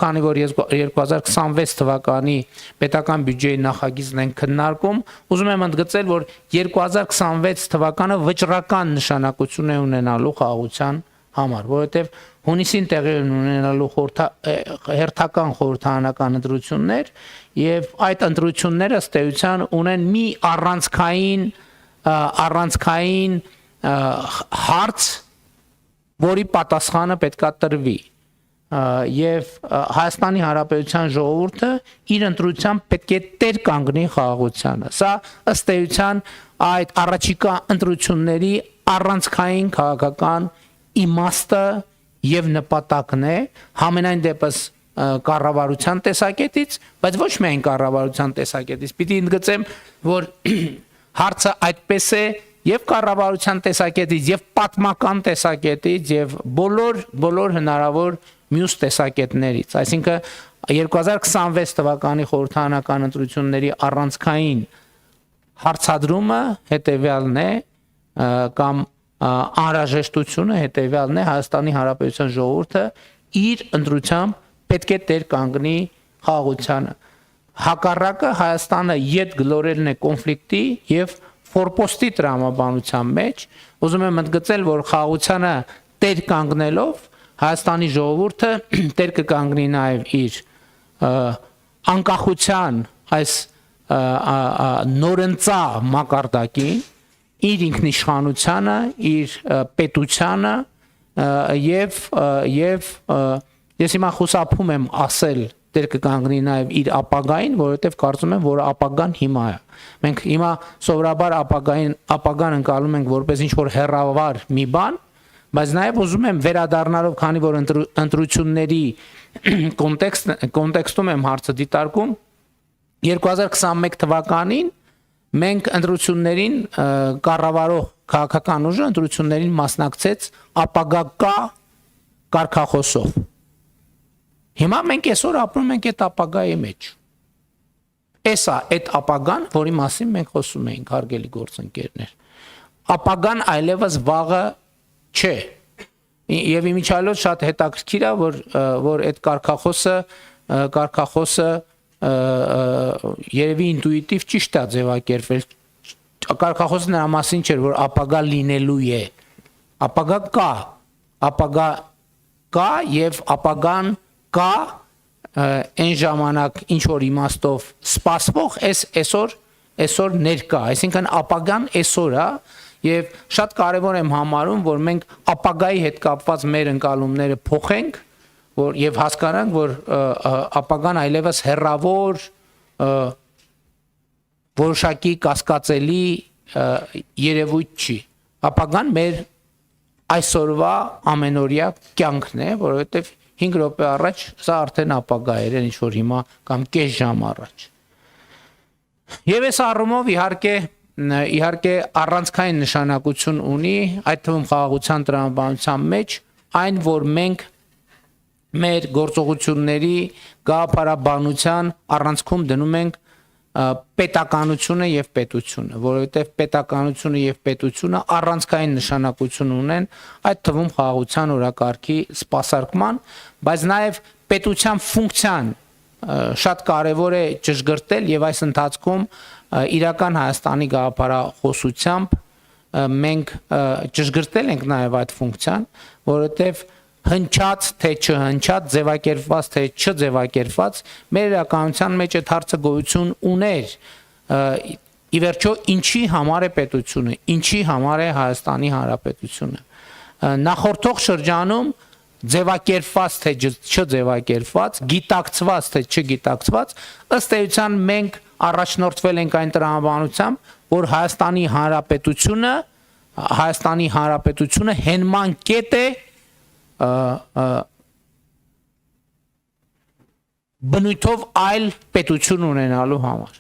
քանի որ 2026 թվականի պետական բյուջեի նախագիծն են քննարկում, ուզում եմ ընդգծել, որ 2026 թվականը վճռական նշանակություն է ունենալու խաղաղության համար, որովհետև հունիսին տեղի ունենալու հերթական խորհրդարանական ընտրություններ եւ այդ ընտրությունները ըստ էության ունեն մի առանցքային հարց, որի պատասխանը պետքա տրվի եւ Հայաստանի Հանրապետության ժողովուրդը իր ընտրությամբ պետք է տեր կանգնի խաղաղությանը։ Սա ըստ էության այդ առաջիկա ընտրությունների առանցքային քաղաքական իմաստը եւ նպատակն է, համենայն դեպս կառավարության տեսակետից, բայց ոչ միայն կառավարության տեսակետից։ Պիտի ընդգծեմ, որ հարցը այդպես է եւ կառավարության տեսակետից եւ պատմական տեսակետից եւ բոլոր հնարավոր մյուս տեսակետներից, այսինքն 2026 թվականի խորհրդարանական ընտրությունների առանցքային հարցադրումը հետեւյալն է կամ անհրաժեշտությունը հետեւյալն է Հայաստանի Հանրապետության ժողովուրդը իր ընտրությամբ պետք է տեր կանգնի խաղաղությանը։ Հակառակը Հայաստանը յետ գլորելն է կոնֆլիկտի եւ ֆորպոստի տրամաբանության մեջ, ուզում եմ ընդգծել, որ խաղաղությանը տեր կանգնելով Հայաստանի ժողովուրդը տեր կկանգնի նաեւ իր անկախության այս նորընծա մակարդակին, իր ինքնիշխանությանը, իր պետությանը եւ ես հիմա խուսափում եմ ասել դեր կկանգնի նաեւ իր ապագային, որովհետեւ կարծում եմ, որ ապագան հիմա է։ Մենք հիմա սովորաբար ապագան ընկալում ենք որպես ինչ որ հեռավար մի բան, բայց նաեւ ուզում եմ վերադառնալով, քանի որ ընտրությունների կոնտեքստում եմ հարցը դիտարկում, 2021 թվականին մենք ընտրություններին կառավարող քաղաքական ուժը ընտրություններին մասնակցեց ապագա կարգախոսով։ Հիմա մենք այսօր ապրում ենք այդ ապագայի մեջ։ Էսա այդ ապագան, որի մասին մենք խոսում ենք, հարգելի գործընկերներ։ Ապագան այլևս վաղը չէ։ Եվ իմիջիայլոց շատ հետաքրքիր է, որ այդ կարգախոսը երևի ինտուիտիվ ճիշտ է ձևակերպվել։ Կարգախոսը նրա մասին չէր, որ ապագա լինելու է։ Ապագա կա եւ ապագան կա այն ժամանակ ինչ որ իմաստով սպասվող այսօր ներկա, այսինքն ապագան այսօր է եւ շատ կարեւոր եմ համարում, որ մենք ապագայի հետ կապված մեր ընկալումները փոխենք, որ եւ հասկանանք, որ ապագան այլևս հեռավոր որոշակի կասկածելի երևույթ չի։ Ապագան մեր այսօրվա ամենօրյա կյանքն է, որովհետեւ 5 րոպե առաջ սա արդեն ապագա էր, ինչ որ հիմա կամ կես ժամ առաջ։ Եվ այս առումով իհարկե առանցքային նշանակություն ունի, այդ թվում խաղաղության տրամաբանության մեջ, այն որ մենք մեր գործողությունների գաղափարաբանության առանցքում դնում ենք պետականությունը եւ պետությունը, որովհետեւ պետականությունը եւ պետությունը առանցքային նշանակություն ունեն, այդ թվում խաղաղության օրակարգի սպասարկման, բայց նաեւ պետության ֆունկցիան շատ կարեւոր է ճշգրտել եւ այս ընթացքում իրական Հայաստանի գաղափարախոսությամբ մենք ճշգրտել ենք նաեւ այդ ֆունկցիան, որովհետեւ հնչած թե չհնչած, ձևակերպված թե չձևակերպված, մեր իրականության մեջ այդ հարցը գոյություն ուներ։ Ի վերջո ինչի համար է պետությունը, ինչի համար է Հայաստանի Հանրապետությունը։ Նախորդող շրջանում ձևակերպված թե չձևակերպված, գիտակցված թե չգիտակցված, ըստ էության մենք առաջնորդվել ենք այն տրամաբանությամբ, որ Հայաստանի Հանրապետությունը հենման կետ է բնույթով այլ պետություն ունենալու համար։